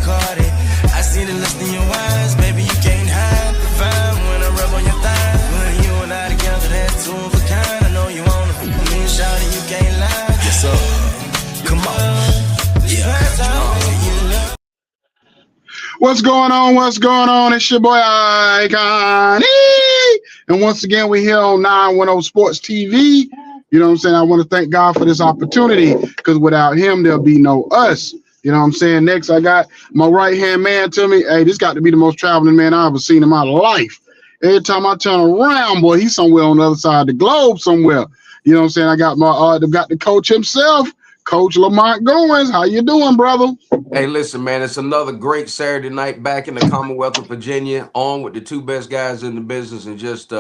caught it. I see the lust in your eyes, baby, you can't hide the vibe when I rub on your thigh. When you and I together, that's two of a kind. I know you wanna fuck me, shawty, you can't lie. Yes, sir. Come on. What's going on? What's going on? It's your boy Icon. And once again, we're here on 910 Sports TV. You know what I'm saying? I want to thank God for this opportunity because without him, there'll be no us. You know what I'm saying? Next, I got my right-hand man to me. Hey, this got to be the most traveling man I've ever seen in my life. Every time I turn around, boy, he's somewhere on the other side of the globe somewhere. You know what I'm saying? I got got the coach himself, Coach Lamont Goins. How you doing, brother? Hey, listen, man, it's another great Saturday night back in the Commonwealth of Virginia, on with the two best guys in the business, and just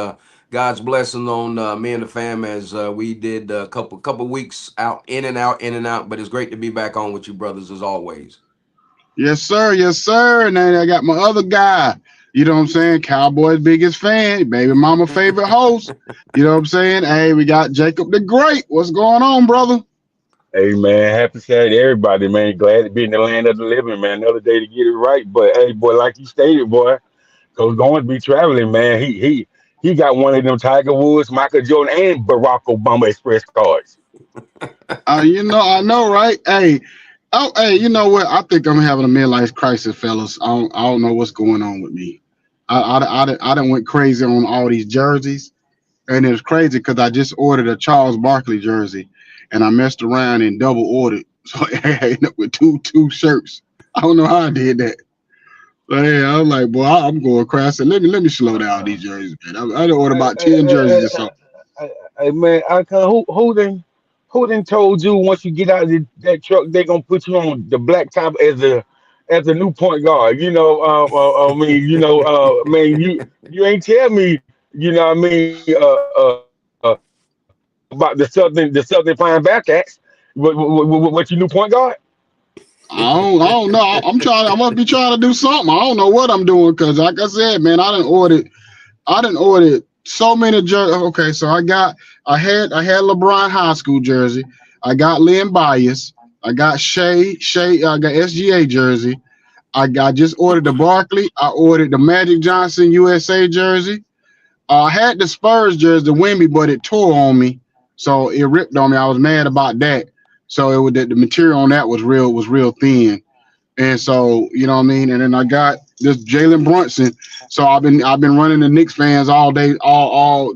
God's blessing on me and the fam as we did a couple weeks out, in and out, but it's great to be back on with you brothers as always. Yes, sir. Yes, sir. And then I got my other guy, you know what I'm saying? Cowboys' biggest fan, baby mama favorite host. You know what I'm saying? Hey, we got Jacob the Great. What's going on, brother? Hey man, happy Saturday, everybody, man. Glad to be in the land of the living, man. Another day to get it right. But hey, boy, like you stated, boy, Coach going to be traveling, man. He got one of them Tiger Woods, Michael Jordan, and Barack Obama Express cards. You know, I know, right? Hey, you know what? I think I'm having a midlife crisis, fellas. I don't know what's going on with me. I done went crazy on all these jerseys, and it was crazy because I just ordered a Charles Barkley jersey. And I messed around and double ordered, so I ended up with two shirts. I don't know how I did that. But hey, I was like, boy, I'm going crazy. Let me slow down these jerseys, man. I done ordered about 10 jerseys or something. Hey man, who then told you once you get out of that truck they're gonna put you on the black top as a new point guard? You know, I mean, you know, man, you ain't tell me, you know, what I mean, about the Southern flying Bearcats. What your new point guard? I don't know. I must be trying to do something. I don't know what I'm doing because, like I said, man, I done ordered so many jerseys. Okay, so I had LeBron high school jersey. I got Lynn Bias. I got Shea. I got SGA jersey. I just ordered the Barkley. I ordered the Magic Johnson USA jersey. I had the Spurs jersey, the Wemby, but it tore on me. So it ripped on me. I was mad about that. So the material on that was real thin. And so, you know what I mean? And then I got this Jalen Brunson. So I've been running the Knicks fans all day about,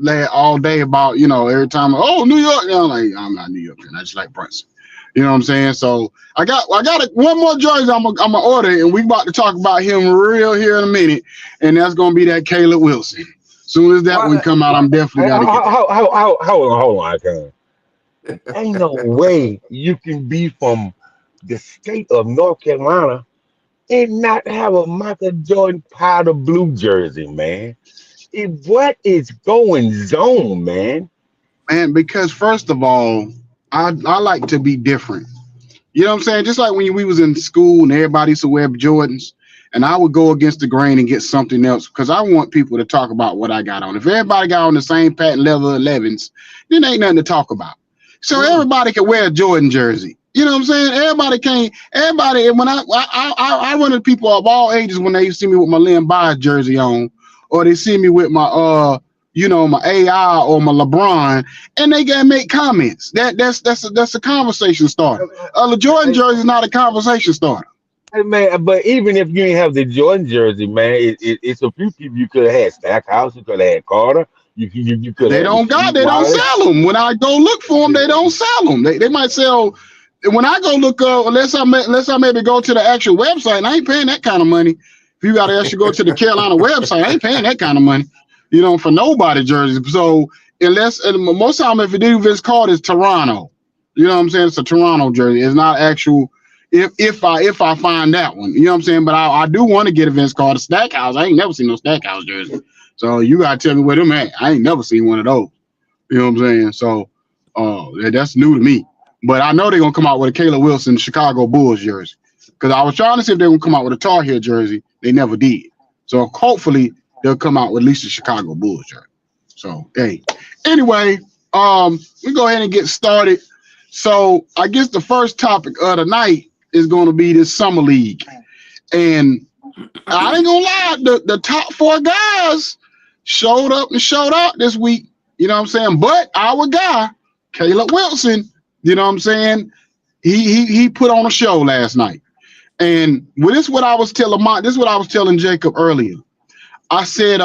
you know, every time, oh, New York. You know, like, I'm not New York fan. I just like Brunson. You know what I'm saying? So I got one more jersey I'm gonna order, and we about to talk about him real here in a minute. And that's gonna be that Caleb Wilson. Soon as that one come out, I'm definitely gotta get that. Hold on, Icon. Ain't no way you can be from the state of North Carolina and not have a Michael Jordan powder blue jersey, man. What is going on, man? Man, because first of all, I like to be different. You know what I'm saying? Just like when we was in school and everybody used to wear Jordans, and I would go against the grain and get something else because I want people to talk about what I got on. If everybody got on the same patent leather 11s, then ain't nothing to talk about. So everybody can wear a Jordan jersey. You know what I'm saying? Everybody. When I run into people of all ages when they see me with my Lynn Bias jersey on, or they see me with my my AI or my LeBron, and they gotta make comments. That's a conversation starter. The Jordan jersey is not a conversation starter. Hey, man, but even if you didn't have the Jordan jersey, man, it's a few people you could have had. Stackhouse, you could have had Carter. You could. They don't sell them. When I go look for them, they don't sell them. They might sell. When I go look up, unless I maybe go to the actual website, and I ain't paying that kind of money. If you got to actually go to the Carolina website, I ain't paying that kind of money, you know, for nobody jerseys. So most time if it do Vince Carter, it's Toronto. You know what I'm saying? It's a Toronto jersey. It's not actual. If I find that one, you know what I'm saying? But I do want to get a Vince Carter Stackhouse. I ain't never seen no Stackhouse jersey. So you gotta tell me where them at. I ain't never seen one of those. You know what I'm saying? So that's new to me. But I know they're gonna come out with a Caleb Wilson Chicago Bulls jersey. Because I was trying to see if they're gonna come out with a Tar Heel jersey. They never did. So hopefully they'll come out with at least a Chicago Bulls jersey. So hey. Anyway, we go ahead and get started. So I guess the first topic of the night is going to be this summer league. And I ain't gonna lie, the top 4 guys showed up and showed out this week. You know what I'm saying? But our guy, Caleb Wilson, you know what I'm saying? He put on a show last night. And this is what I was telling Jacob earlier. I said,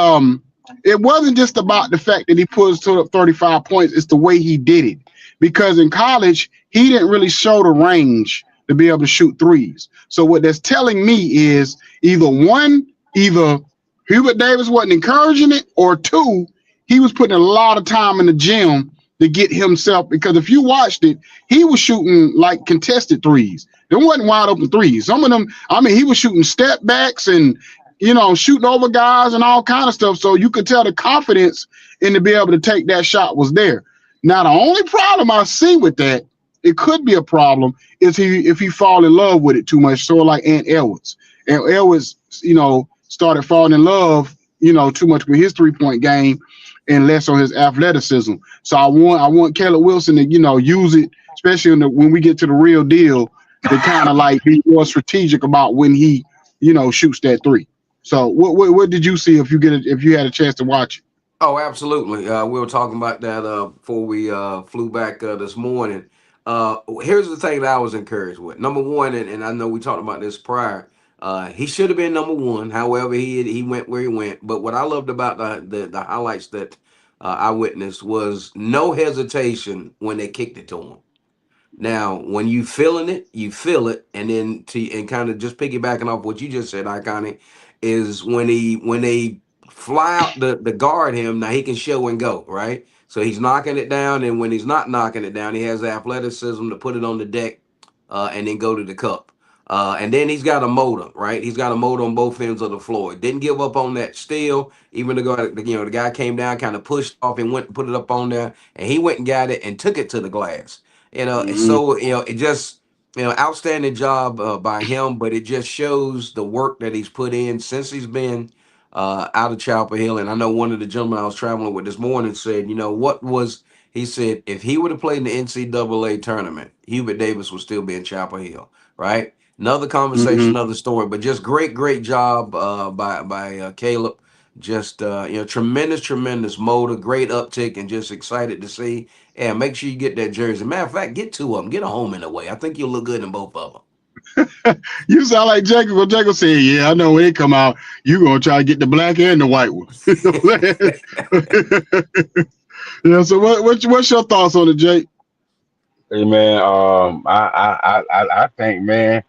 it wasn't just about the fact that he put up 35 points, it's the way he did it. Because in college, he didn't really show the range to be able to shoot threes. So what that's telling me is either Hubert Davis wasn't encouraging it, or 2, he was putting a lot of time in the gym to get himself, because if you watched it, he was shooting like contested threes. There wasn't wide open threes. Some of them, I mean, he was shooting step backs and, you know, shooting over guys and all kind of stuff. So you could tell the confidence in to be able to take that shot was there. Now, the only problem I see with that, it could be a problem, is if he fall in love with it too much, sort of like Ant Edwards. And Edwards, you know, started falling in love, you know, too much with his 3-point game and less on his athleticism. So I want Caleb Wilson to, you know, use it, especially when we get to the real deal, to kind of like be more strategic about when he, you know, shoots that 3. So what did you see if you had a chance to watch it? Oh, absolutely. We were talking about that before we flew back this morning. Here's the thing that I was encouraged with. Number one, and I know we talked about this prior, he should have been number 1. However, he went where he went. But what I loved about the highlights that I witnessed was no hesitation when they kicked it to him. Now, when you feeling it, you feel it, and then and kind of just piggybacking off what you just said, Iconic, is when they fly out the guard him, now he can show and go, right? So he's knocking it down, and when he's not knocking it down, he has the athleticism to put it on the deck and then go to the cup. And then he's got a motor, right? He's got a motor on both ends of the floor. Didn't give up on that steal. Even the guy came down, kind of pushed off and went and put it up on there, and he went and got it and took it to the glass. You know, and so, you know, it just, you know, outstanding job by him, but it just shows the work that he's put in since he's been out of Chapel Hill. And I know one of the gentlemen I was traveling with this morning said, you know, he said, if he would have played in the NCAA tournament, Hubert Davis would still be in Chapel Hill, right? Another conversation, another story, but just great job by Caleb. Just you know, tremendous motor, great uptick, and just excited to see. And make sure you get that jersey. Matter of fact, get 2 of them, get a home and away. I think you'll look good in both of them. You sound like Jacob. When Jacob said, "Yeah, I know when they come out, you gonna try to get the black and the white one." Yeah. So what's your thoughts on it, Jake? Hey man, I think, man,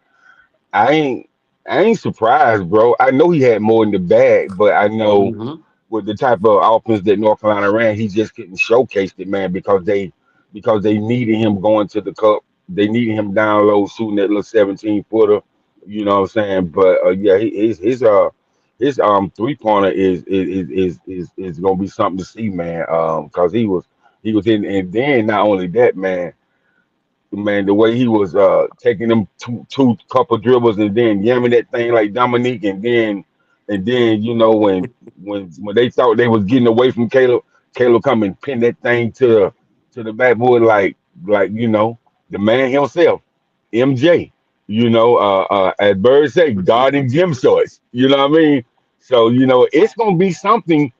I ain't surprised, bro. I know he had more in the bag, but I know with the type of offense that North Carolina ran, he just couldn't showcase it, man, because they needed him going to the cup. They needed him down low shooting that little 17-footer. You know what I'm saying? But yeah, his 3-pointer is gonna be something to see, man. Because he was in, and then not only that, man, the way he was taking them two couple dribbles and then yamming that thing like Dominique, and then you know when they thought they was getting away from Caleb come and pin that thing to the backboard like you know, the man himself, MJ. You know, as Bird say, God and Jim shorts. You know what I mean? So you know, it's gonna be something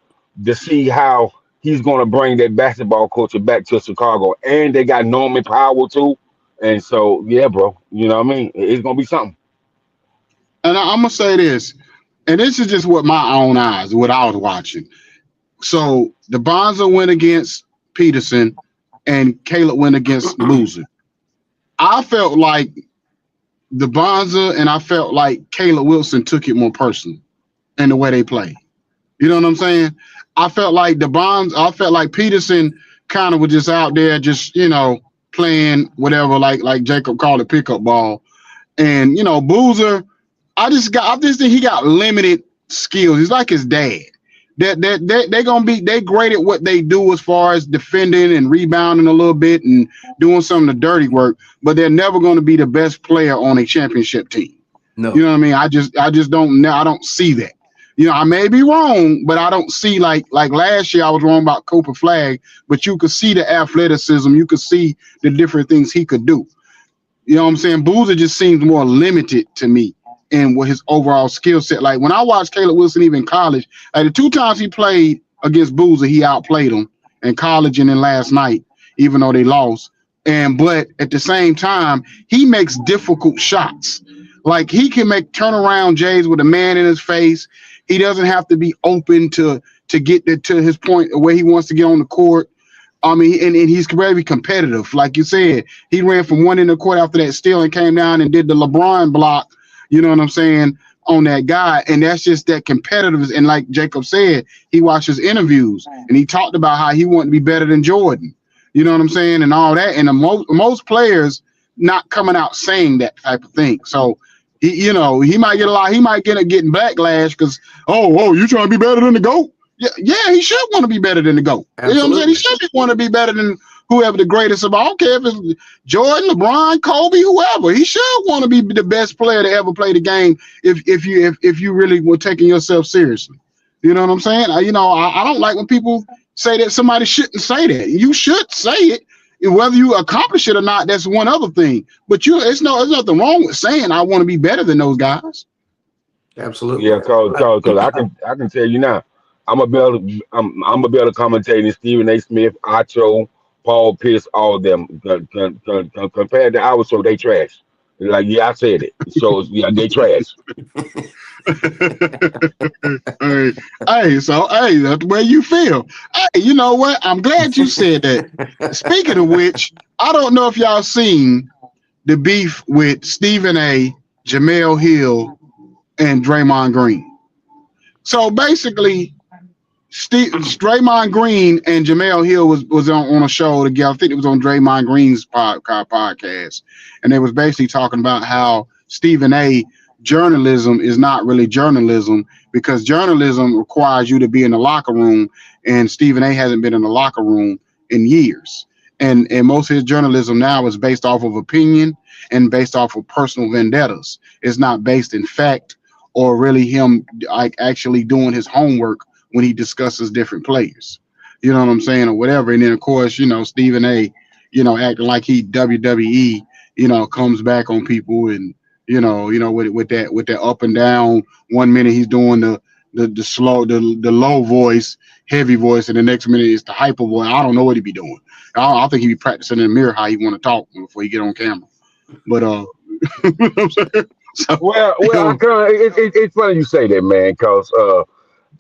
to see how he's gonna bring that basketball culture back to Chicago, and they got Norman Powell too. And so, yeah, bro, you know what I mean? It's going to be something. And I'm going to say this, and this is just what my own eyes, what I was watching. So the Bonza went against Peterson and Caleb went against Boozer. I felt like the Bonza and I felt like Caleb Wilson took it more personal in the way they played. You know what I'm saying? I felt like Peterson kind of was just out there just, you know, playing whatever, like Jacob called it, pickup ball. And, you know, Boozer, I just think he got limited skills. He's like his dad. They're great at what they do as far as defending and rebounding a little bit and doing some of the dirty work, but they're never going to be the best player on a championship team. No. You know what I mean? I just don't see that. You know, I may be wrong, but I don't see like last year I was wrong about Cooper Flagg, but you could see the athleticism. You could see the different things he could do. You know what I'm saying? Boozer just seems more limited to me and what his overall skill set. Like when I watched Caleb Wilson even in college, like the 2 times he played against Boozer, he outplayed him in college and then last night, even though they lost. But at the same time, he makes difficult shots. Like he can make turnaround Jays with a man in his face. He doesn't have to be open to get to his point where he wants to get on the court. I mean, and he's very competitive. Like you said, he ran from one end of the court after that steal and came down and did the LeBron block, you know what I'm saying, on that guy. And that's just that competitive. And like Jacob said, he watched his interviews and he talked about how he wanted to be better than Jordan. You know what I'm saying? And all that. And most players not coming out saying that type of thing. So, he might get getting backlash because, you trying to be better than the GOAT? Yeah, he should want to be better than the GOAT. Absolutely. You know what I'm saying? He should want to be better than whoever the greatest of all. I don't care if it's Jordan, LeBron, Kobe, whoever. He should want to be the best player to ever play the game if you really were taking yourself seriously. You know what I'm saying? I don't like when people say that somebody shouldn't say that. You should say it. Whether you accomplish it or not, that's one other thing. But there's nothing wrong with saying I want to be better than those guys. Absolutely. Yeah, cause I can tell you now, I'm a better commentator than Stephen A. Smith, Acho, Paul Pierce, all of them. Compared to our show, they trash. Like, yeah, I said it. So yeah, they trash. That's the way you feel. Hey, you know what? I'm glad you said that. Speaking of which, I don't know if y'all seen the beef with Stephen A., Jamel Hill, and Draymond Green. So basically, Draymond Green and Jamel Hill was on a show together. I think it was on Draymond Green's podcast, and they was basically talking about how Stephen A. journalism is not really journalism because journalism requires you to be in the locker room, and Stephen A. hasn't been in the locker room in years. And most of his journalism now is based off of opinion and based off of personal vendettas. It's not based in fact or really him like actually doing his homework when he discusses different players. You know what I'm saying, or whatever. And then of course, Stephen A., acting like he WWE, comes back on people and with that up and down. 1 minute he's doing the slow, the low voice, heavy voice, and the next minute it's the hyper voice. I don't know what he be doing. I think he be practicing in the mirror how he want to talk before he get on camera. But you know what I'm saying? So, it's funny you say that, man, because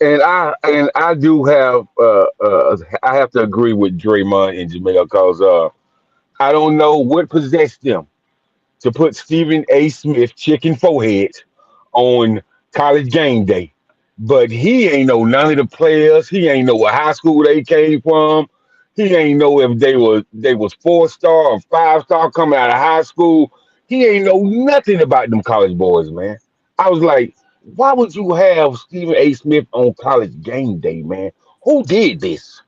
and I do have I have to agree with Draymond and Jamel because I don't know what possessed them to put Stephen A. Smith chicken forehead on College Game Day. But he ain't know none of the players. He ain't know what high school they came from. He ain't know if they was 4-star or 5-star coming out of high school. He ain't know nothing about them college boys, man. I was like, why would you have Stephen A. Smith on College Game Day, man? Who did this?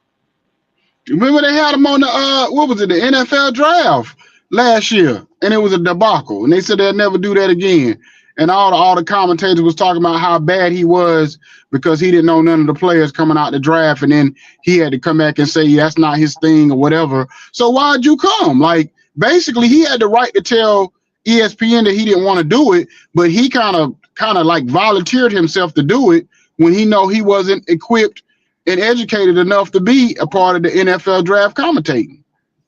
Remember they had him on the the NFL draft last year, and it was a debacle, and they said they'll never do that again. And all the commentators was talking about how bad he was because he didn't know none of the players coming out the draft, and then he had to come back and say that's not his thing or whatever. So why'd you come? Like basically, he had the right to tell ESPN that he didn't want to do it, but he kind of like volunteered himself to do it when he know he wasn't equipped and educated enough to be a part of the NFL draft commentating.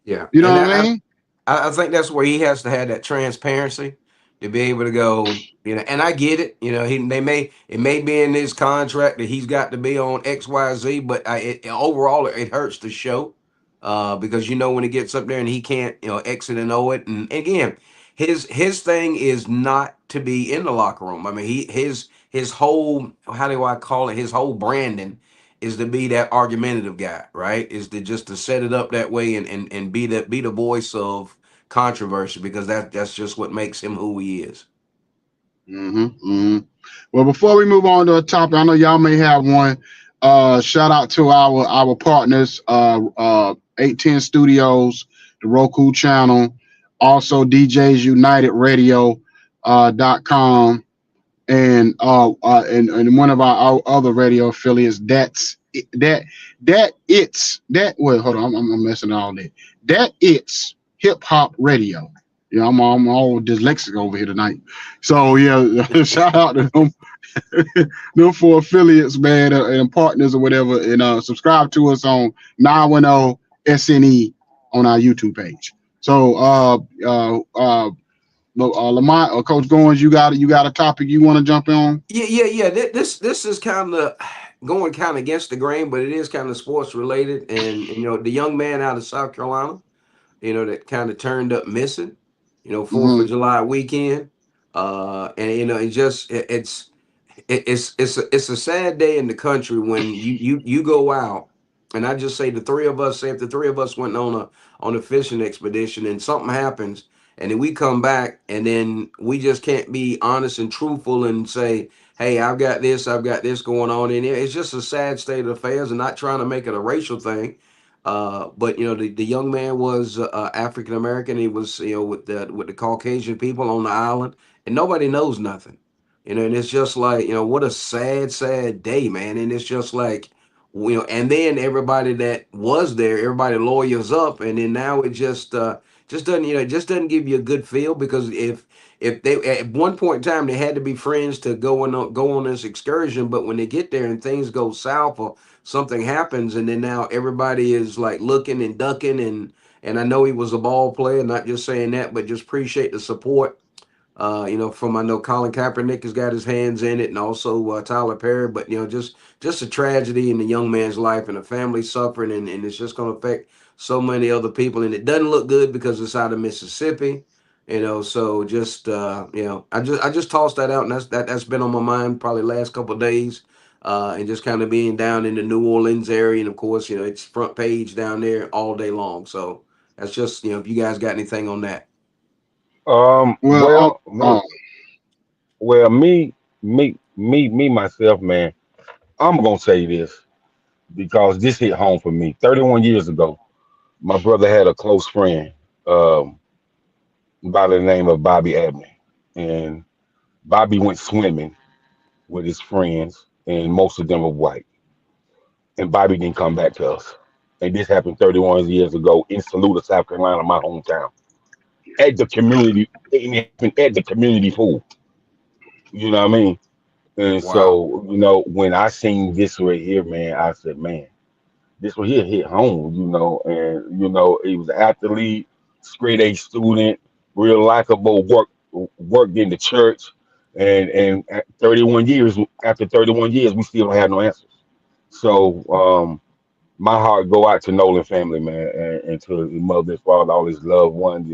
Yeah, you know what I mean. I think that's where he has to have that transparency to be able to go, and I get it. It may be in his contract that he's got to be on XYZ, but overall it hurts the show because when he gets up there and he can't exit and know it. And again, his thing is not to be in the locker room. I mean, his whole, how do I call it? His whole branding is to be that argumentative guy, right? Is to just to set it up that way and be the voice of controversy because that's just what makes him who he is. Well, before we move on to a topic, I know y'all may have one. Shout out to our partners, 810 Studios, the Roku channel, also DJs United Radio.com, and one of our other radio affiliates. I'm messing all that. That it's Hip Hop Radio. Yeah, I'm all dyslexic over here tonight. So yeah, shout out to them, them 4 affiliates, man, and partners or whatever, and subscribe to us on 910 SNE on our YouTube page. So Lamont or Coach Goins, you got a topic you want to jump on? Yeah. This is kind of going kind of against the grain, but it is kind of sports related. And the young man out of South Carolina, that kind of turned up missing, 4th of Mm-hmm. July weekend. And it's a sad day in the country when you go out, and I just say if the three of us went on a fishing expedition and something happens, and then we come back and then we just can't be honest and truthful and say, hey, I've got this going on in here. It's just a sad state of affairs, and not trying to make it a racial thing. But the young man was African American. He was with the Caucasian people on the island, and nobody knows nothing. And it's just like, what a sad day, man. And it's just like, and then everybody that was there, everybody lawyers up, and then now it just doesn't, it just doesn't give you a good feel, because if they at one point in time they had to be friends to go on this excursion, but when they get there and things go south or something happens, and then now everybody is like looking and ducking, and I know he was a ball player, not just saying that, but just appreciate the support. I know Colin Kaepernick has got his hands in it, and also Tyler Perry. But just a tragedy in the young man's life, and the family suffering, and it's just going to affect so many other people. And it doesn't look good because it's out of Mississippi. So just I just tossed that out, and that's been on my mind probably last couple of days, and just kind of being down in the New Orleans area, and of course it's front page down there all day long. So that's just if you guys got anything on that. Well, Well, no, well, me myself, man. I'm gonna say this because this hit home for me. 31 years ago, my brother had a close friend um, by the name of Bobby Abney, and Bobby went swimming with his friends, and most of them were white. And Bobby didn't come back to us. And this happened 31 years ago in Saluda, South Carolina, my hometown, at the community, it happened at the community pool. You know what I mean? And Wow. so, when I seen this right here, man, I said, man, this right here hit home, and he was an athlete, straight A student, real likable, worked in the church, and at 31 years, after 31 years, we still don't have no answers. So, my heart go out to Nolan family, man, and to his mother, his father, all his loved ones,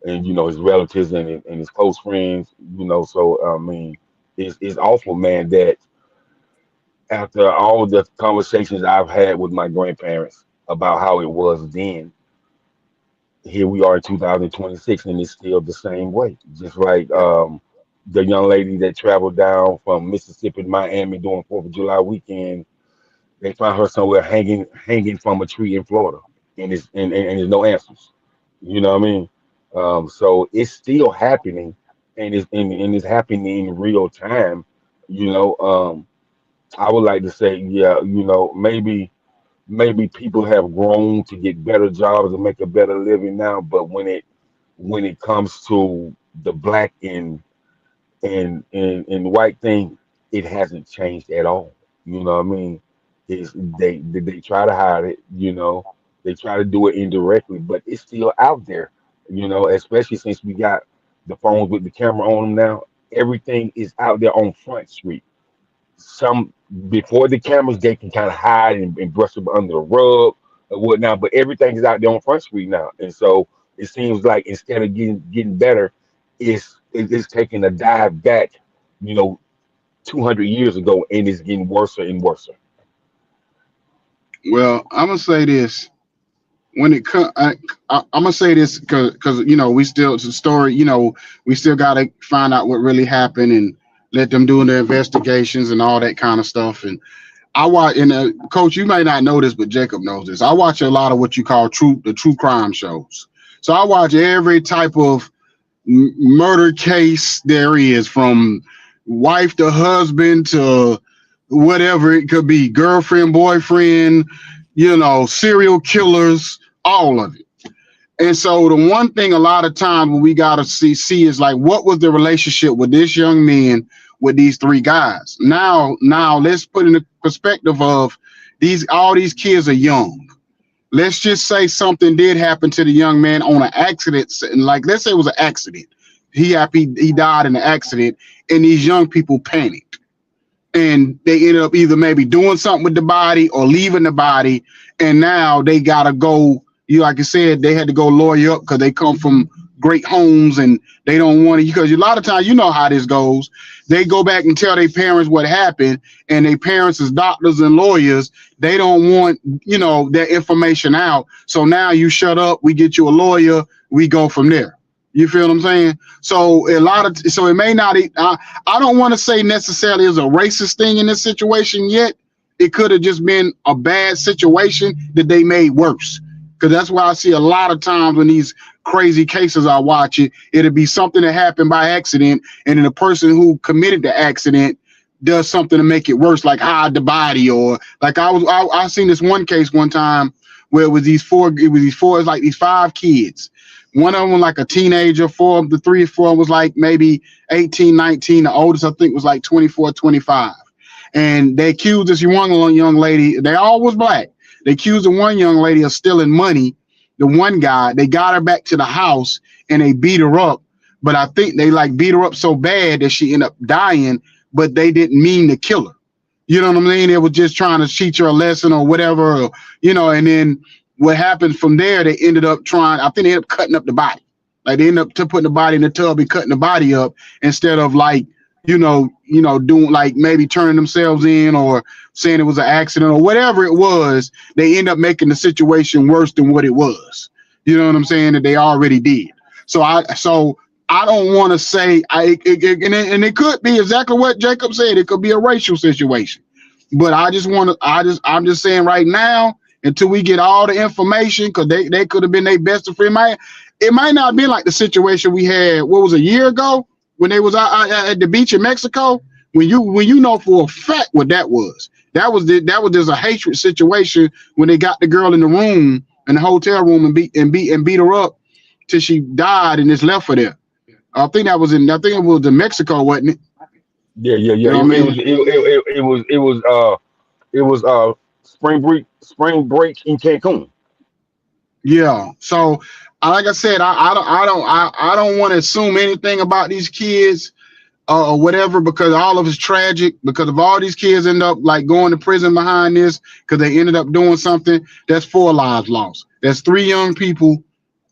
and his relatives and his close friends. So I mean, it's awful, man, that after all the conversations I've had with my grandparents about how it was then, here we are in 2026, and it's still the same way. Just like Yeah. the young lady that traveled down from Mississippi to Miami during 4th of July weekend, they found her somewhere hanging from a tree in Florida, and there's no answers. You know what I mean? So it's still happening, and it's happening in real time. You know, I would like to say, yeah, maybe people have grown to get better jobs and make a better living now, but when it comes to the black and white thing, it hasn't changed at all. You know what I mean? Is they try to hide it, they try to do it indirectly, but it's still out there, especially since we got the phones with the camera on them now. Everything is out there on Front Street. Some before the cameras, they can kind of hide and brush it under the rug or whatnot, but everything is out there on Front Street now. And so it seems like instead of getting better, it's taking a dive back, you know, 200 years ago, and it's getting worse and worse. well, I'm gonna say this. When it comes, I'm gonna say this because we still it's a story. We still gotta find out what really happened and let them do their investigations and all that kind of stuff. And I watch, and Coach, you may not know this, but Jacob knows this. I watch a lot of what you call the true crime shows. So I watch every type of murder case there is, from wife to husband to whatever it could be, girlfriend, boyfriend, serial killers, all of it. And so the one thing a lot of times when we gotta see is like, what was the relationship with this young man with these three guys? Now let's put in the perspective of all these kids are young. Let's just say something did happen to the young man on an accident, and like let's say it was an accident. He died in an accident, and these young people panicked, and they ended up either maybe doing something with the body or leaving the body, and now they gotta go. Like I said, they had to go lawyer up because they come from great homes and they don't want to, because a lot of times, you know how this goes. They go back and tell their parents what happened, and their parents is doctors and lawyers. They don't want, their information out. So now you shut up, we get you a lawyer, we go from there. You feel what I'm saying? So so it may not, I don't want to say necessarily it's a racist thing in this situation yet. It could have just been a bad situation that they made worse. Because that's why I see a lot of times when these crazy cases I watch it'll be something that happened by accident, and then the person who committed the accident does something to make it worse, like hide the body, or like I seen this one case one time where it was these five kids. One of them like a teenager, the three or four was like maybe 18, 19. The oldest I think was like 24, 25. And they accused this young lady, they all was black. They accused the one young lady of stealing money. The one guy, they got her back to the house and they beat her up. But I think they beat her up so bad that she ended up dying, but they didn't mean to kill her. You know what I mean? They were just trying to teach her a lesson or whatever, and then what happened from there, they ended up they ended up cutting up the body. Like they ended up putting the body in the tub and cutting the body up instead of doing like maybe turning themselves in or saying it was an accident or whatever it was. They end up making the situation worse than what it was. You know what I'm saying? That they already did. So I don't want to say and it could be exactly what Jacob said. It could be a racial situation, but I'm just saying right now, until we get all the information, because they could have been their best friend. It might not be like the situation we had, what was a year ago, when they was out at the beach in Mexico, when you know for a fact what that was. That was just a hatred situation when they got the girl in the room, in the hotel room, and beat her up till she died and just left her there. I think it was in Mexico, wasn't it? Yeah. You know what I mean? It was spring break in Cancun. Yeah. So like I said, I don't want to assume anything about these kids or whatever, because all of it's tragic. Because if all these kids end up like going to prison behind this because they ended up doing something, that's 4 lives lost. That's 3 young people,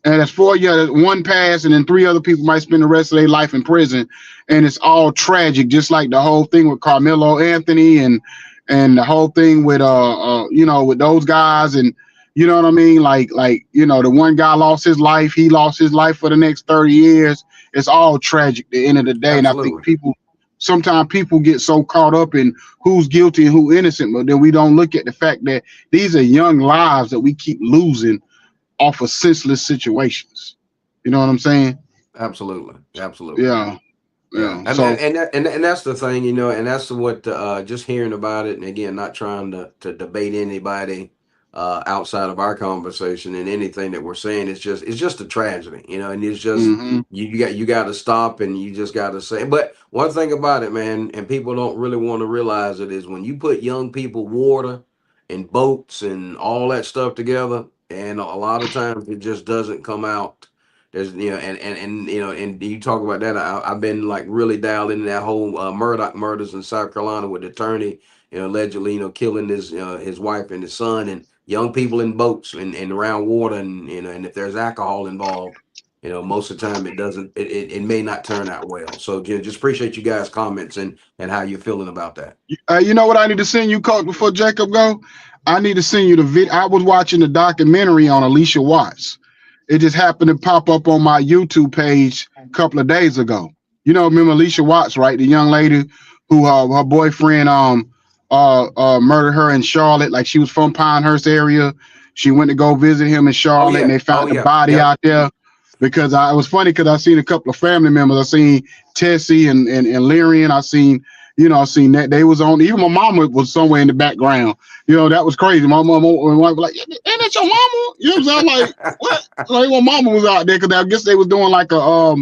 and that's 4 years. One passed, and then 3 other people might spend the rest of their life in prison, and it's all tragic. Just like the whole thing with Carmelo Anthony and the whole thing with with those guys, and you know what I mean? Like the one guy lost his life. He lost his life for the next 30 years. It's all tragic at the end of the day. Absolutely. And I think sometimes people get so caught up in who's guilty and who's innocent, but then we don't look at the fact that these are young lives that we keep losing off of senseless situations. You know what I'm saying? Absolutely. Yeah. And that's the thing, and that's what just hearing about it, and again, not trying to debate anybody outside of our conversation and anything that we're saying. It's just a tragedy, and it's just you got to stop, and you just got to say. But one thing about it, man, and people don't really want to realize it, is when you put young people, water and boats and all that stuff together, and a lot of times it just doesn't come out. There's and you talk about that. I've been like really dialed into that whole Murdoch murders in South Carolina with the attorney, allegedly killing his wife and his son, and young people in boats and around water, and and if there's alcohol involved, most of the time it may not turn out well. So just appreciate you guys' comments and how you're feeling about that. You know what I need to send you, Coach, before Jacob go? I need to send you the video. I was watching the documentary on Alicia Watts. It just happened to pop up on my YouTube page a couple of days ago. Remember Alicia Watts, right? The young lady who her boyfriend murdered her in Charlotte. Like, she was from Pinehurst area. She went to go visit him in Charlotte, and they found the body out there. Because it was funny because I seen a couple of family members. I seen Tessie and Lyrian. I seen You know, I seen that they was on. Even my mama was somewhere in the background. You know, that was crazy. My mama was like, "Ain't that your mama?" You know what I'm saying? I'm like, what? Like, my mama was out there because I guess they was doing like a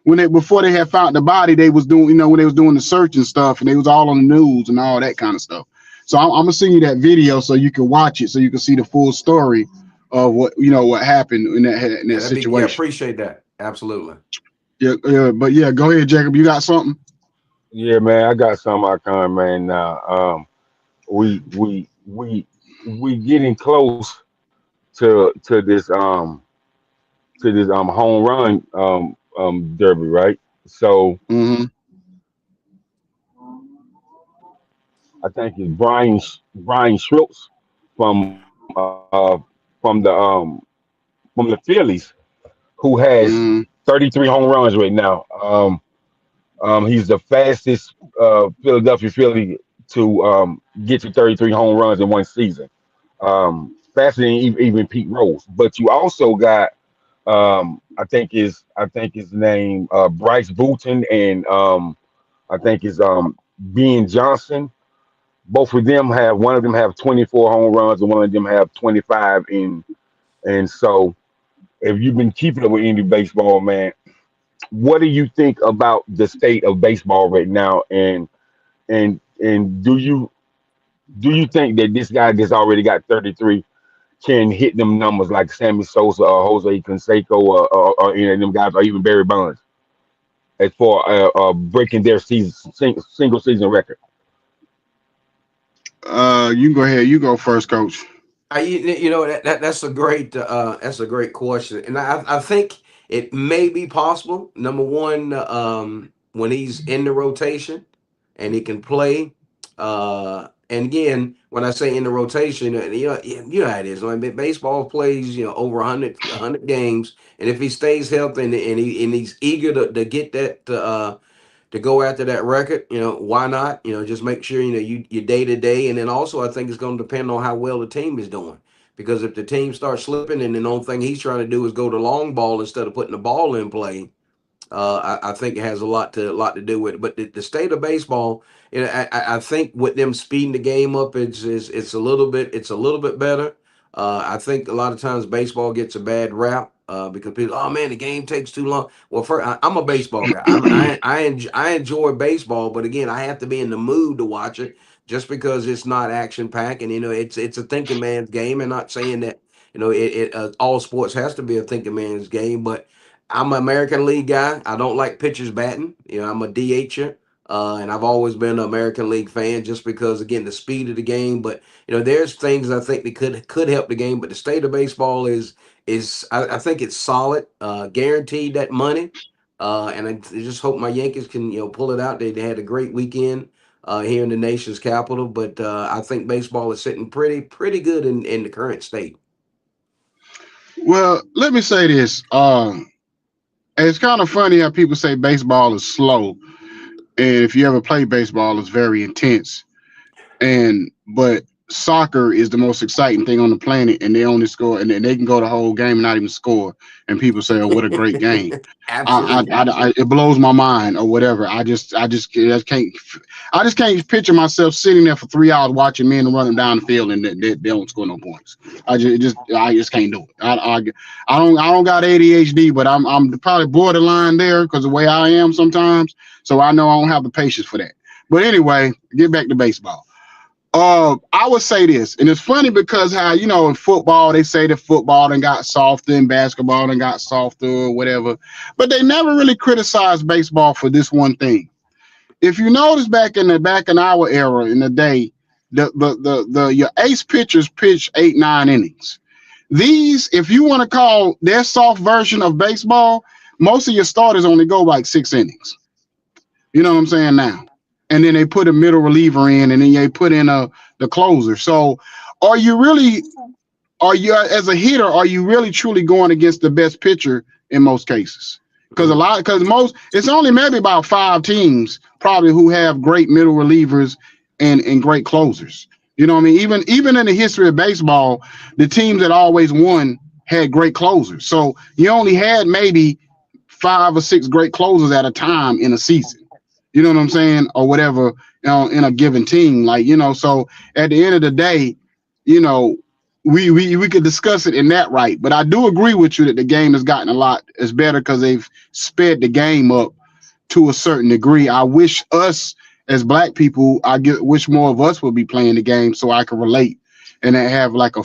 when they before they had found the body, they was doing, you know, when they was doing the search and stuff, and they was all on the news and all that kind of stuff. So I'm gonna send you that video so you can watch it, so you can see the full story of what, you know, what happened in that situation. Appreciate that. Absolutely. Yeah, but yeah, go ahead, Jacob. You got something? Yeah, man, I got some I can, man. Now, we getting close to this home run derby, right? So Mm-hmm. I think it's Brian Schultz from from the Phillies, who has Mm-hmm. 33 home runs right now. He's the fastest Philadelphia Philly to get to 33 home runs in one season. Faster than even Pete Rose. But you also got I think his name Bryce Bouton, and I think is Ben Johnson. Both of them have, one of them have 24 home runs and one of them have 25 in. And so if you've been keeping up with any baseball, man, what do you think about the state of baseball right now? And do you think that this guy that's already got 33 can hit them numbers like Sammy Sosa or Jose Canseco or any of them guys, or even Barry Bonds, as for breaking their single season record? You can go ahead. You go first, Coach. You know, that's a great question, and I think it may be possible. Number one, when he's in the rotation and he can play, and again, when I say in the rotation, you know how it is. I mean, baseball plays, you know, over 100 games, and if he stays healthy and he's eager to get that to go after that record, you know, why not? You know, just make sure, you know, you day to day. And then also I think it's going to depend on how well the team is doing. Because if the team starts slipping and the only thing he's trying to do is go to long ball instead of putting the ball in play, I think it has a lot to do with it. But the state of baseball, you know, I think with them speeding the game up, it's a little bit better. I think a lot of times baseball gets a bad rap because people, oh man, the game takes too long. Well, I'm a baseball guy. I enjoy baseball, but again, I have to be in the mood to watch it. Just because it's not action packed, and you know, it's a thinking man's game, and not saying that, you know, all sports has to be a thinking man's game, but I'm an American League guy. I don't like pitchers batting. You know, I'm a DHer, and I've always been an American League fan just because, again, the speed of the game. But you know, there's things I think that could help the game. But the state of baseball is I think it's solid, guaranteed that money, and I just hope my Yankees can, you know, pull it out. They had a great weekend here in the nation's capital, but I think baseball is sitting pretty good in the current state. Well, let me say this. It's kind of funny how people say baseball is slow, and if you ever play baseball, it's very intense. But soccer is the most exciting thing on the planet, and they only score, and they can go the whole game and not even score, and people say, "Oh, what a great game!" Absolutely. It blows my mind, or whatever. I just can't picture myself sitting there for 3 hours watching men running down the field and they don't score no points. I just can't do it. I don't got ADHD, but I'm probably borderline there because the way I am sometimes. So I know I don't have the patience for that. But anyway, get back to baseball. I would say this, and it's funny because how, you know, in football they say that football done got softer and basketball done got softer or whatever, but they never really criticized baseball for this one thing. If you notice back in our era in the day, your ace pitchers pitch 8-9 innings. These, if you want to call their soft version of baseball, most of your starters only go like 6 innings. You know what I'm saying now? And then they put a middle reliever in, and then they put in the closer. So are you as a hitter, are you really truly going against the best pitcher in most cases? Because it's only maybe about 5 teams probably who have great middle relievers and great closers. You know what I mean? Even in the history of baseball, the teams that always won had great closers. So you only had maybe 5 or 6 great closers at a time in a season. You know what I'm saying, or whatever, in a given team. Like, so at the end of the day, you know, we could discuss it in that right. But I do agree with you that the game has gotten a lot is better because they've sped the game up to a certain degree. I wish us as black people, wish more of us would be playing the game so I can relate and have like a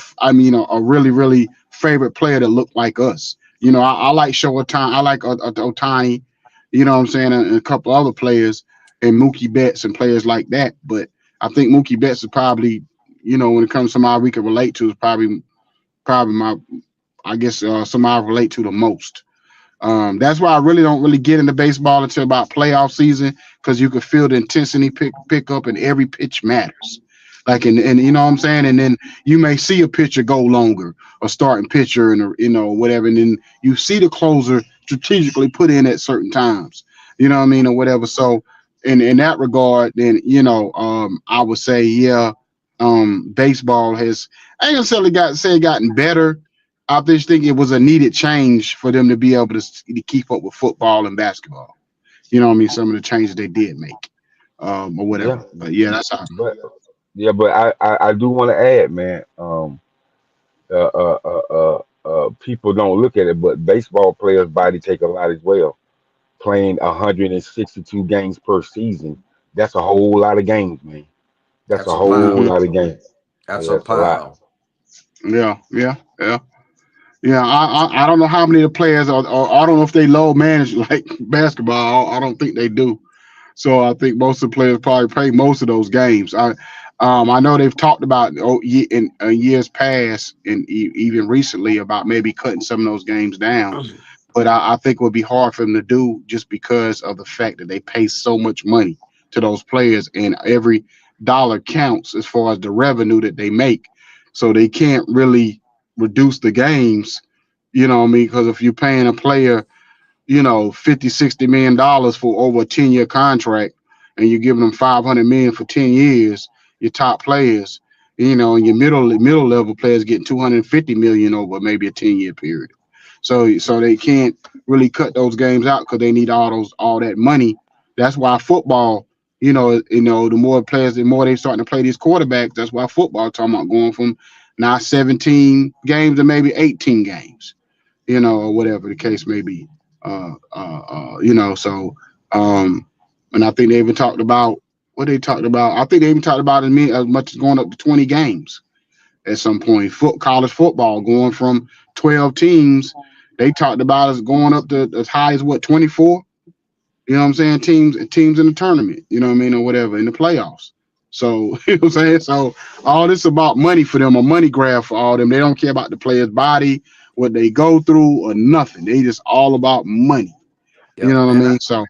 really, really favorite player that looked like us. I like Showtime. I like Otani, you know what I'm saying, and a couple other players and Mookie Betts and players like that. But I think Mookie Betts is probably, when it comes to somebody we can relate to, is probably my, I guess, somebody I relate to the most. That's why I really don't really get into baseball until about playoff season, because you can feel the intensity pick up and every pitch matters. Like, and you know what I'm saying? And then you may see a pitcher go longer, a starting pitcher, and whatever. And then you see the closer strategically put in at certain times, you know what I mean, or whatever. So in that regard, then, I would say, yeah, baseball has, I ain't necessarily gotten better. I just think it was a needed change for them to be able to keep up with football and basketball. You know what I mean? Some of the changes they did make, or Yeah, whatever. But yeah, that's how. but but I do want to add, man. People don't look at it, but baseball players' body take a lot as well. Playing 162 games per season, that's a whole lot of games, man. That's That's a a whole Hmm. pile. lot of games. That's a That's a lot. pile. Yeah, yeah, yeah. Yeah, I don't know how many of the players are, or I don't know if they low manage like basketball. I don't think they do. So I think most of the players probably play most of those games. I know they've talked about in years past and even recently about maybe cutting some of those games down. But I think it would be hard for them to do just because of the fact that they pay so much money to those players, and every dollar counts as far as the revenue that they make. So they can't really reduce the games, you know what I mean? Because if you're paying a player, 50, $60 million for over a 10-year contract, and you're giving them 500 million for 10 years, your top players, and your middle level players getting 250 million over maybe a 10-year period. So they can't really cut those games out because they need all that money. That's why football, the more players, the more they starting to play these quarterbacks. That's why football talking about going from now 17 games to maybe 18 games, or whatever the case may be. So um, and I think they even talked about what they talked about. I think they even talked about as much as going up to 20 games at some point. College football going from 12 teams, they talked about us going up to as high as 24. You know what I'm saying? Teams in the tournament. You know what I mean, or whatever in the playoffs. So you know what I'm saying. So all this about money for them, a money grab for all them. They don't care about the player's body, what they go through, or nothing. They just all about money. You Yep. know what I And mean? So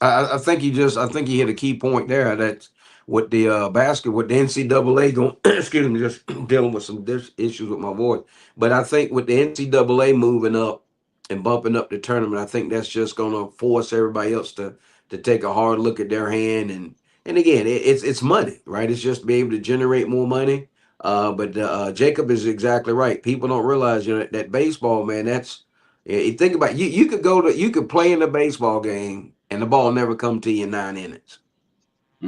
I think you hit a key point there. That's with the with the NCAA going. Excuse me, just dealing with some issues with my voice. But I think with the NCAA moving up and bumping up the tournament, I think that's just going to force everybody else to take a hard look at their hand. And again, it's money, right? It's just be able to generate more money. But Jacob is exactly right. People don't realize, that baseball, man. Yeah, you think about you you could play in a baseball game and the ball never come to you in 9 innings,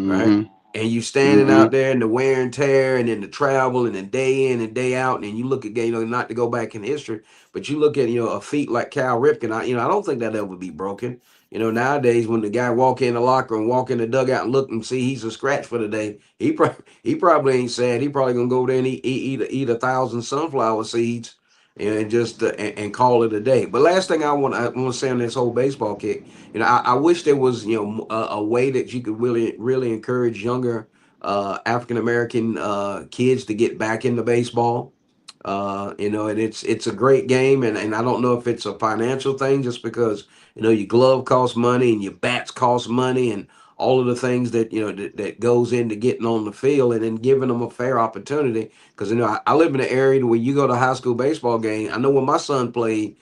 right? mm-hmm, And you standing mm-hmm, out there in the wear and tear and in the travel and the day in and day out, and you look at not to go back in history, but you look at a feat like Cal Ripken. I don't think that ever be broken. Nowadays when the guy walk in the locker and walk in the dugout and look and see he's a scratch for the day, he probably ain't sad. He probably gonna go there and eat 1,000 sunflower seeds and just and call it a day. But last thing I want to say on this whole baseball kick, I wish there was a way that you could really encourage younger African American kids to get back into baseball. And it's a great game, and I don't know if it's a financial thing, just because your glove costs money and your bats cost money and all of the things that that goes into getting on the field and then giving them a fair opportunity. Because I live in an area where you go to a high school baseball game. I know when my son played,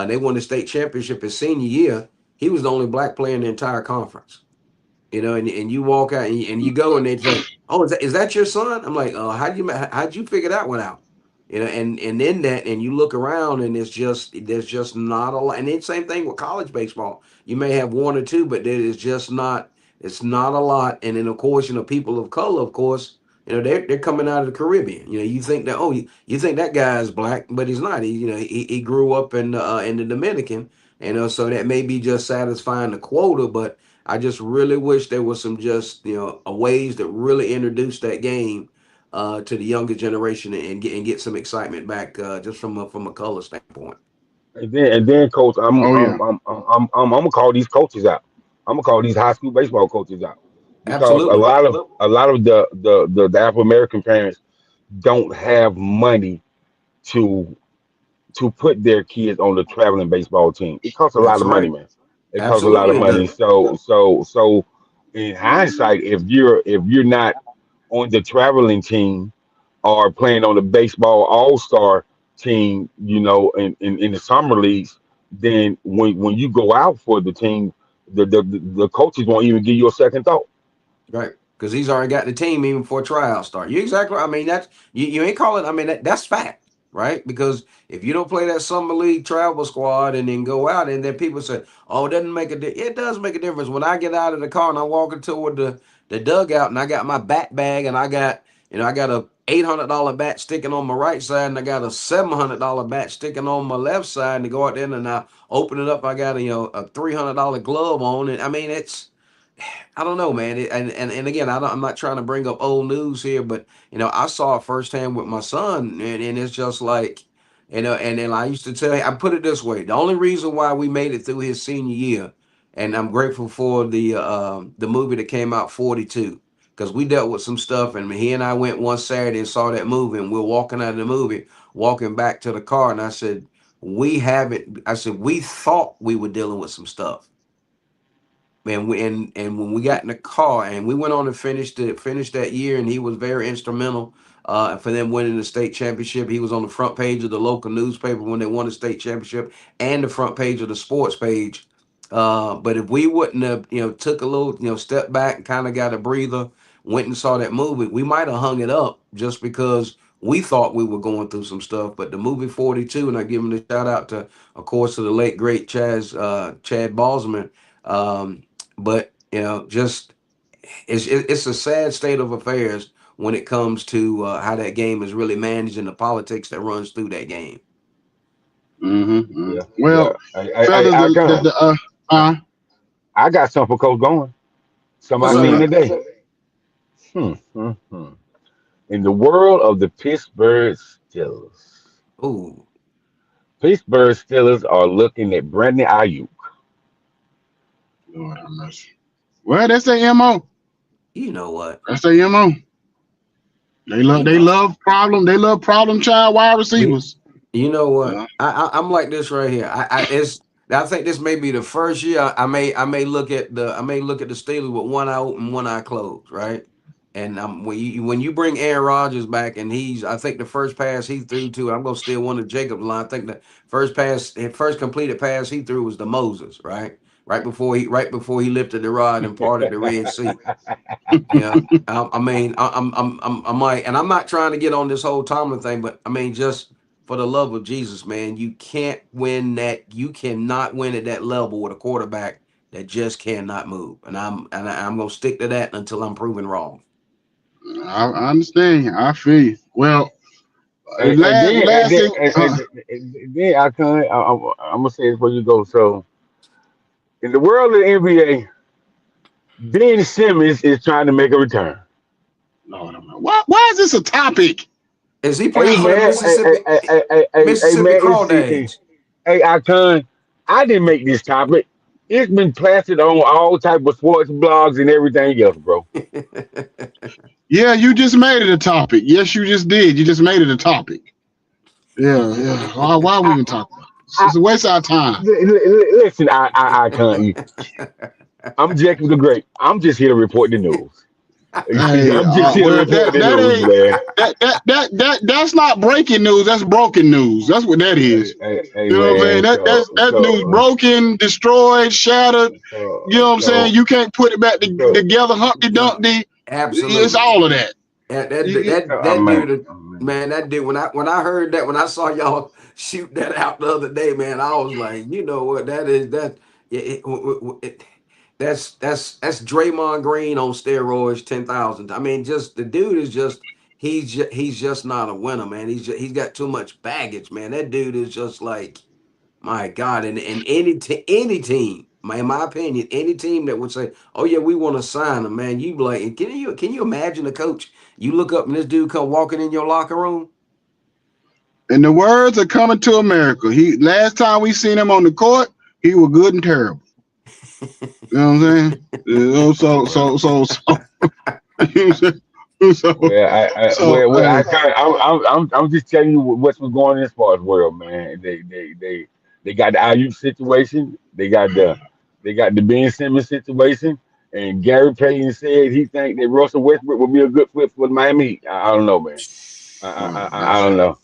they won the state championship his senior year. He was the only black player in the entire conference. And you walk out and you go and they say, "Oh, is that your son?" I'm like, how'd you figure that one out?" And in that, and you look around and there's just not a lot. And then same thing with college baseball. You may have one or two, but there is just not It's not a lot. And then of course, people of color, of course, they're coming out of the Caribbean. You think that you think that guy is black, but he's not. He grew up in the Dominican, so that may be just satisfying the quota. But I just really wish there was some just ways that really introduce that game to the younger generation and get some excitement back just from a color standpoint. And then, coach, Oh yeah. I'm gonna call these coaches out. I'm gonna call these high school baseball coaches out because a Absolutely. lot of a lot of the Afro American parents don't have money to put their kids on the traveling baseball team. It costs a lot That's of money, right. man. It costs a lot of Absolutely it money. does. So in hindsight, if you're not on the traveling team or playing on the baseball all star team, in the summer leagues, then when you go out for the team, the coaches won't even give you a second thought. Right. Because he's already got the team even before tryout start. You exactly right. I mean, that's you ain't calling. I mean, that's fact, right? Because if you don't play that summer league travel squad and then go out, and then people say, "Oh, it doesn't make a it does make a difference." When I get out of the car and I walk into the dugout and I got my bat bag and I got a $800 bat sticking on my right side and I got a $700 bat sticking on my left side, and to go out there and I open it up, I got a $300 glove on, and I mean I don't know, man. And again, I'm not trying to bring up old news here, but I saw it firsthand with my son, and it's just like, and then I used to tell him, I put it this way: the only reason why we made it through his senior year, and I'm grateful for the movie that came out, 42, because we dealt with some stuff, and he and I went one Saturday and saw that movie, and we're walking out of the movie, walking back to the car, and I said, we haven't. I said we thought we were dealing with some stuff. Man, and when we got in the car and we went on to finish that year, and he was very instrumental for them winning the state championship. He was on the front page of the local newspaper when they won the state championship, and the front page of the sports page. But if we wouldn't have, took a little, step back and kind of got a breather, went and saw that movie, we might have hung it up just because we thought we were going through some stuff. But the movie 42, and I give him a shout out to, of course, to the late great Chad Bosman. But just it's a sad state of affairs when it comes to how that game is really managed and the politics that runs through that game. Mm-hmm. Yeah, yeah. Well, fellas, I got I got something for Coach going. What's Somebody what's up, seen up? man? today. Hmm, hmm, hmm. In the world of the Ooh, Pittsburgh Steelers are looking at Brandon Ayuk. Lord have mercy. Well, that's their MO. you know what? That's their MO. They love You they know, love problem. They love problem child wide you, receivers. you know what? Yeah. I'm like this right here. I think this may be the first year I may look at the Steelers with one eye open, one eye closed, right? And when you bring Aaron Rodgers back, and I think the first pass he threw to, I'm gonna steal one of Jacob's line. I think the first completed pass he threw was to Moses, right? Right before he lifted the rod and parted the Red Sea. Yeah, I mean, I'm like, and I'm not trying to get on this whole Tomlin thing, but I mean, just for the love of Jesus, man, you can't win that. You cannot win at that level with a quarterback that just cannot move. And I'm gonna stick to that until I'm proven wrong. I understand. I feel you. Well, And last then and last then thing. and then I'm gonna say this before you go. So in the world of the NBA, Ben Simmons is trying to make a return. Lord, why is this a topic? Is he Hey playing for the man, Mississippi hey Mississippi man, it's Crawdads? hey Icon. I didn't make this topic. It's been plastered on all type of sports blogs and everything else, bro. Yeah, you just made it a topic. Yes, you just did. You just made it a topic. Yeah, yeah. Why are we I, even talking about this? I It's a waste of our time. listen, Icon. I'm Jacob the Great. I'm just here to report the news. Hey, I'm just here to well, report that the that news, ain't man. that's not breaking news. That's broken news. That's what that is. Hey, You know what I'm saying? man. That news broken, destroyed, shattered. You know what I'm saying? So, You can't put it back so, together, Humpty so, Dumpty. It's Absolutely. all of that. That man. dude, man, that dude. When I heard that, when I saw y'all shoot that out the other day, man, I was like, you know what, that is that. That's Draymond Green on steroids 10,000. I mean, just the dude is just he's just not a winner, man. He's got too much baggage, man. That dude is just like, my God. And any team, in my opinion, any team that would say, "Oh yeah, we want to sign him," man, you be like, can you imagine a coach? You look up and this dude come walking in your locker room. And the words are coming to America. He last time we seen him on the court, he was good and terrible. You know what I'm saying? You know, I'm just telling you what's going on as far as world, man. They got the IU situation. They got the Ben Simmons situation. And Gary Payton said he think that Russell Westbrook will be a good fit for the Miami Heat. I don't know, man. I don't know.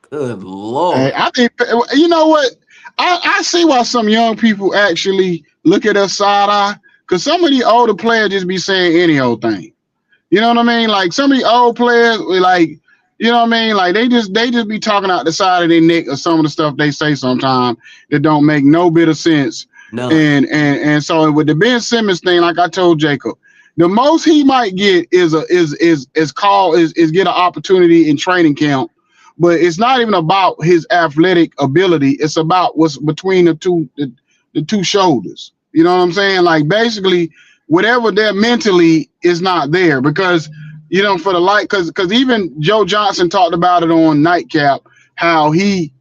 Good Lord. I think, you know what? I see why some young people actually look at us side eye, because some of the older players just be saying any old thing. You know what I mean? Like some of the old players, like, you know what I mean? Like they just be talking out the side of their neck or some of the stuff they say sometimes that don't make no bit of sense. No. And so with the Ben Simmons thing, like I told Jacob, the most he might get is get an opportunity in training camp. But it's not even about his athletic ability. It's about what's between the two shoulders. You know what I'm saying? Like basically, whatever they're mentally is not there, because you know because even Joe Johnson talked about it on Nightcap, how he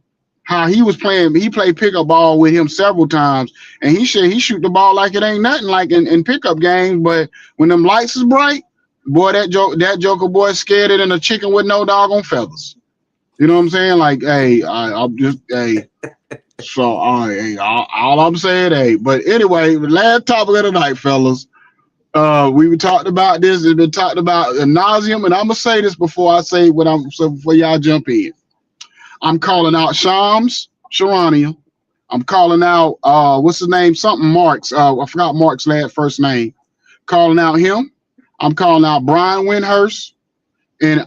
was playing. He played pickup ball with him several times, and he said he shoot the ball like it ain't nothing, like in pickup games. But when them lights is bright, boy, that Joker boy scared it than a chicken with no doggone feathers. You know what I'm saying? Like, hey, I'm just, hey. So, all right, hey, all I'm saying, hey. But anyway, the last topic of the night, fellas. We talked about this. It's been talked about ad nauseum, and I'm gonna say this before I say what before y'all jump in. I'm calling out Shams Charania. I'm calling out what's his name? Something Marks. I forgot Mark's first name. Calling out him. I'm calling out Brian Windhurst. And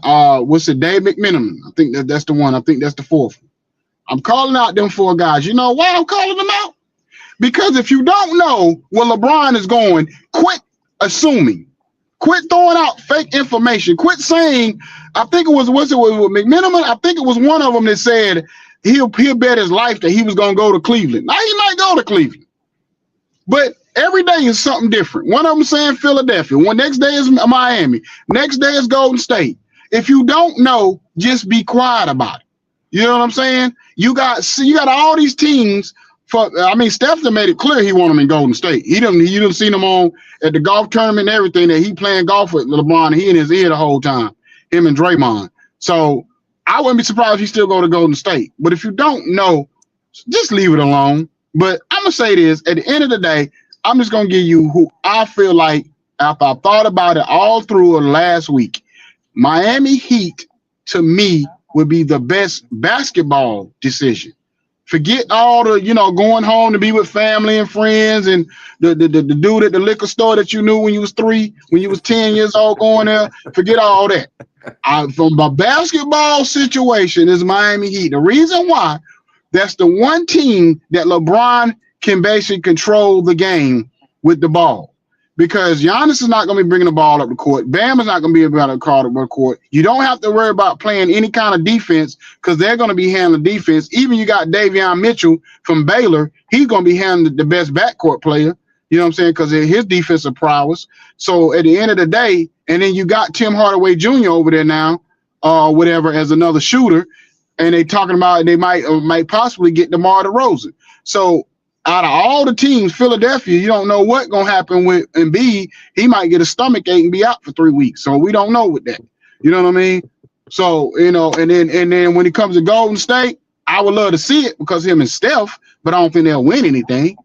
what's it, Dave McMenamin? I think that's the one. I think that's the fourth. I'm calling out them four guys. You know why I'm calling them out? Because if you don't know where LeBron is going, quit assuming. Quit throwing out fake information. Quit saying, I think it was with McMenamin? I think it was one of them that said he'll bet his life that he was going to go to Cleveland. Now he might go to Cleveland. But every day is something different. One of them saying Philadelphia. One next day is Miami. Next day is Golden State. If you don't know, just be quiet about it. You know what I'm saying? You got all these teams. Steph made it clear he wanted them in Golden State. You didn't see him on at the golf tournament and everything that he playing golf with LeBron. And he in his ear the whole time. Him and Draymond. So I wouldn't be surprised if he still go to Golden State. But if you don't know, just leave it alone. But I'm gonna say this: at the end of the day, I'm just gonna give you who I feel like after I thought about it all through last week. Miami Heat, to me, would be the best basketball decision. Forget all the, going home to be with family and friends and the dude at the liquor store that you knew when you was 3, when you was 10 years old going there. Forget all that. From the basketball situation is Miami Heat. The reason why, that's the one team that LeBron can basically control the game with the ball. Because Giannis is not going to be bringing the ball up the court. Bam is not going to be able to call the court. You don't have to worry about playing any kind of defense because they're going to be handling defense. Even you got Davion Mitchell from Baylor. He's going to be handling the best backcourt player. You know what I'm saying? Because of his defensive prowess. So at the end of the day, and then you got Tim Hardaway Jr. over there now, whatever, as another shooter. And they talking about they might possibly get DeMar DeRozan. So out of all the teams, Philadelphia, you don't know what's going to happen with Embiid. He might get a stomach ache and be out for 3 weeks. So we don't know with that. You know what I mean? So, and then when it comes to Golden State, I would love to see it because him and Steph, but I don't think they'll win anything.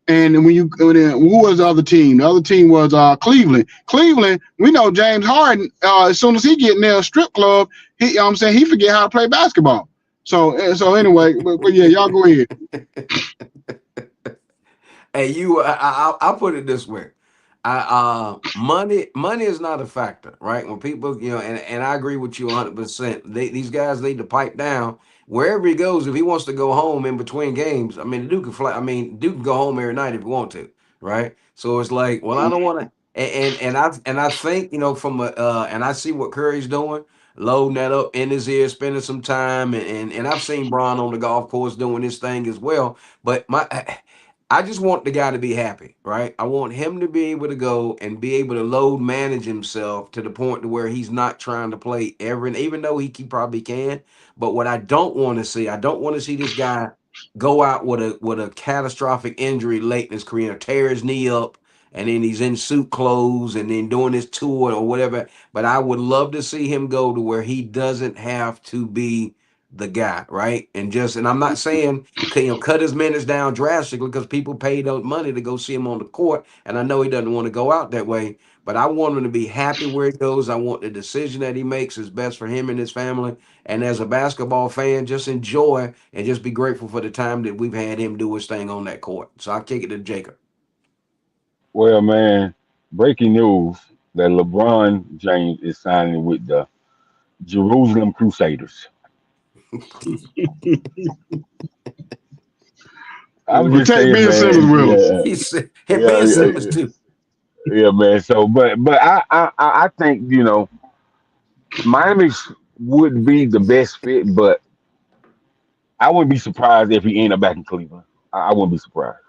And who was the other team? The other team was Cleveland. Cleveland, we know James Harden, as soon as he get in their strip club, he forget how to play basketball. So anyway, but yeah, y'all go ahead. Hey, I'll put it this way. Money is not a factor, right? When people, and I agree with you 100%. These guys need to pipe down wherever he goes. If he wants to go home in between games, I mean, Duke can fly. I mean, Duke can go home every night if he want to. right? So it's like, well, I don't want to. And I think, from and I see what Curry's doing, loading that up in his ear, spending some time, and I've seen Bron on the golf course doing his thing as well. But I just want the guy to be happy, right? I want him to be able to go and be able to load manage himself to the point to where he's not trying to play even though he probably can. But what I don't want to see, I don't want to see this guy go out with a catastrophic injury late in his career, tear his knee up, and then he's in suit clothes and then doing his tour or whatever. But I would love to see him go to where he doesn't have to be the guy, right? And I'm not saying cut his minutes down drastically, because people pay those money to go see him on the court, and I know he doesn't want to go out that way. But I want him to be happy where he goes. I want the decision that he makes is best for him and his family. And as a basketball fan, just enjoy and just be grateful for the time that we've had him do his thing on that court. So I'll kick it to Jacob. Well, man, breaking news that LeBron James is signing with the Jerusalem Crusaders. I was just saying, Ben Simmons with us. He said, and Ben Simmons too. Yeah, man. So, but I think Miami would be the best fit, but I wouldn't be surprised if he ended up back in Cleveland. I wouldn't be surprised.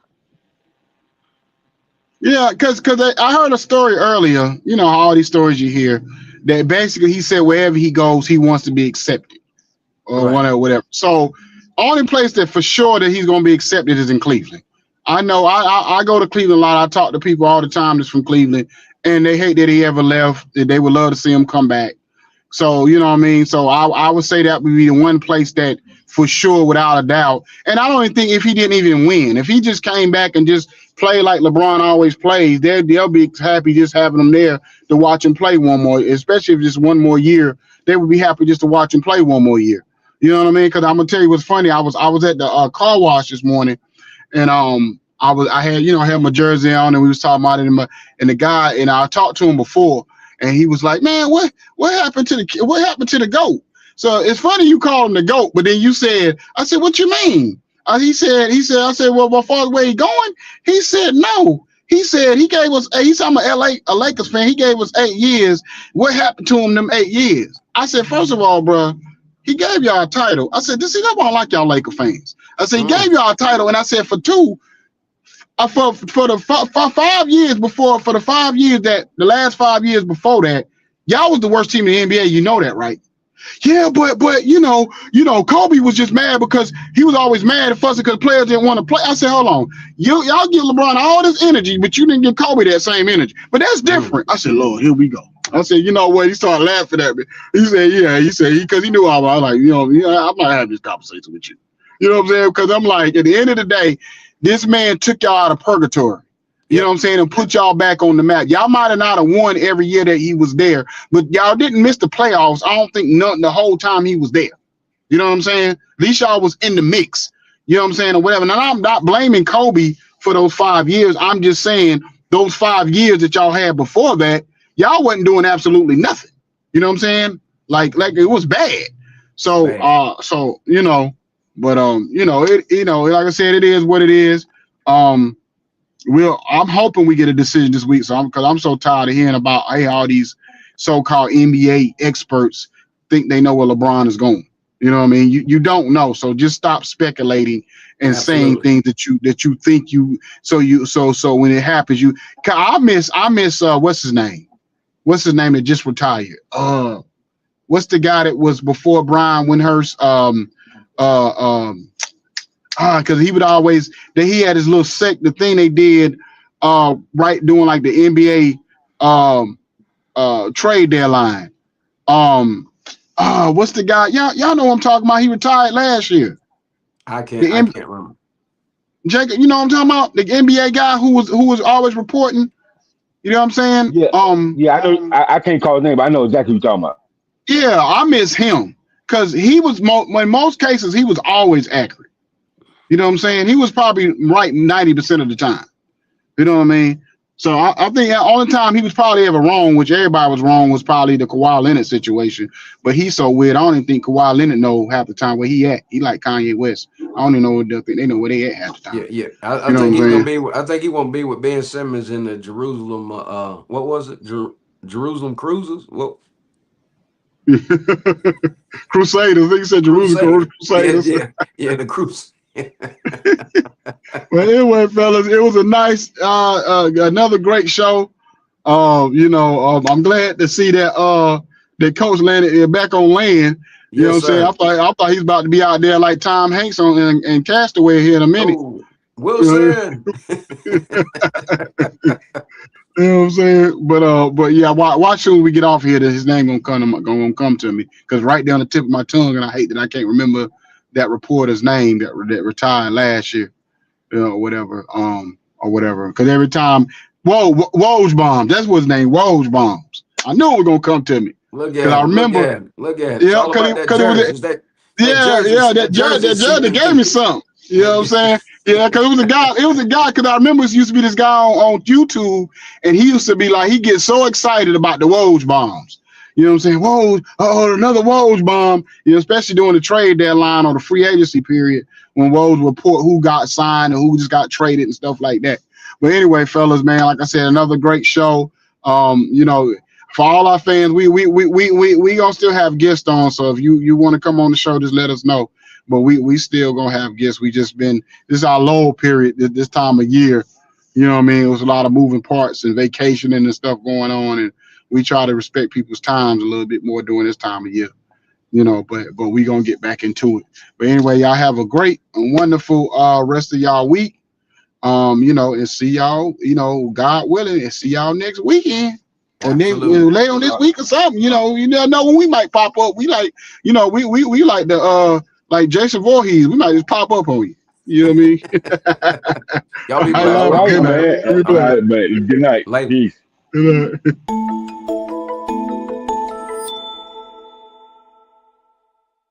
Yeah, because I heard a story earlier. All these stories you hear, that basically he said wherever he goes, he wants to be accepted or whatever. So only place that for sure that he's going to be accepted is in Cleveland. I know I go to Cleveland a lot. I talk to people all the time that's from Cleveland, and they hate that he ever left. They would love to see him come back. So, you know what I mean? So I would say that would be the one place that for sure, without a doubt. And I don't even think if he didn't even win, if he just came back and just play like LeBron always plays, they'll be happy just having him there to watch him play one more, especially if just one more year. They would be happy just to watch him play one more year. You know what I mean? Because I'm gonna tell you what's funny. I was at the car wash this morning, and I had my jersey on, and we was talking about it, and the guy, and I talked to him before, and he was like, "Man, what happened to the GOAT?" So it's funny you call him the GOAT, but then you said, I said, "What you mean?" I said, "Well, as far as where he going?" He said, "No." He said he gave us. He's I'm a Lakers fan. He gave us 8 years. What happened to him them 8 years? I said, first of all, bro, he gave y'all a title. I said, this is not why I like y'all Laker fans. I said, he gave y'all a title, and I said for 2. For the 5 years before, for the 5 years that the last 5 years before that, y'all was the worst team in the NBA. You know that, right? Yeah, but Kobe was just mad because he was always mad and fussing because players didn't want to play. I said, hold on, y'all give LeBron all this energy, but you didn't give Kobe that same energy. But that's different. I said, Lord, here we go. I said, you know what? He started laughing at me. He said, yeah. He said, because he knew I was like, I'm not having this conversation with you. You know what I'm saying? Because I'm like, at the end of the day, this man took y'all out of purgatory. You know what I'm saying? And put y'all back on the map. Y'all might have not have won every year that he was there, but y'all didn't miss the playoffs. I don't think nothing the whole time he was there. You know what I'm saying? At least y'all was in the mix. You know what I'm saying? Or whatever. Now, I'm not blaming Kobe for those 5 years. I'm just saying those 5 years that y'all had before that, y'all wasn't doing absolutely nothing. You know what I'm saying? Like it was bad. So, but like I said, it is what it is. I'm hoping we get a decision this week. So because I'm so tired of hearing about all these so-called NBA experts think they know where LeBron is going. You know what I mean? You don't know. So just stop speculating and saying things that you think you. So when it happens, I miss what's his name? What's his name that just retired? What's the guy that was before Brian Windhurst? Because he would always he had his little sect, the thing they did doing like the NBA trade deadline. What's the guy? Y'all know what I'm talking about. He retired last year. I can't remember. Jacob, you know what I'm talking about? The NBA guy who was always reporting. You know what I'm saying? Yeah. I know. I can't call his name, but I know exactly what you're talking about. Yeah, I miss him because he was in most cases he was always accurate. You know what I'm saying? He was probably right 90% of the time. You know what I mean? So I think the only time he was probably ever wrong, which everybody was wrong, was probably the Kawhi Leonard situation. But he's so weird. I don't even think Kawhi Leonard know half the time where he at. He like Kanye West. I don't even know what they know where they at half the time. Yeah. I think he's gonna be. I think he won't be with Ben Simmons in the Jerusalem. What was it? Jerusalem Cruises. What? Crusaders. I think he said Jerusalem Crusaders. Yeah, the Cruise. Well, anyway, fellas, it was a nice, another great show. I'm glad to see that that Coach landed back on land. You know what I'm saying? I thought he's about to be out there like Tom Hanks on and Castaway here in a minute. Oh, Wilson. You know what I'm saying? But yeah, watch when we get off here that his name gonna come to me, because right down the tip of my tongue, and I hate that I can't remember that reporter's name that retired last year, or whatever. Because every time Woj Bombs, that's what his name, Woj Bombs. I knew it was gonna come to me. Look at it. I remember. Look at it. Yeah, because it was that judge that gave me something. You know what I'm saying? Yeah, because it was a guy. Because I remember it used to be this guy on YouTube, and he used to be like, he gets so excited about the Woj bombs. You know what I'm saying? Woj, another Woj bomb. You know, especially during the trade deadline or the free agency period, when Woj report who got signed and who just got traded and stuff like that. But anyway, fellas, man, like I said, another great show. For all our fans, we gonna still have guests on. So if you want to come on the show, just let us know. But we still gonna have guests. This is our low period this time of year. You know what I mean? It was a lot of moving parts and vacationing and stuff going on, and we try to respect people's times a little bit more during this time of year. You know, but we gonna get back into it. But anyway, y'all have a great and wonderful rest of y'all week. And see y'all, God willing, and see y'all next weekend. Or late on this week or something. You never know when we might pop up. We like, we like the like Jason Voorhees. We might just pop up on you. You know what I mean? Y'all be All right, man. All right, man. Good night. Later. Peace. Good night.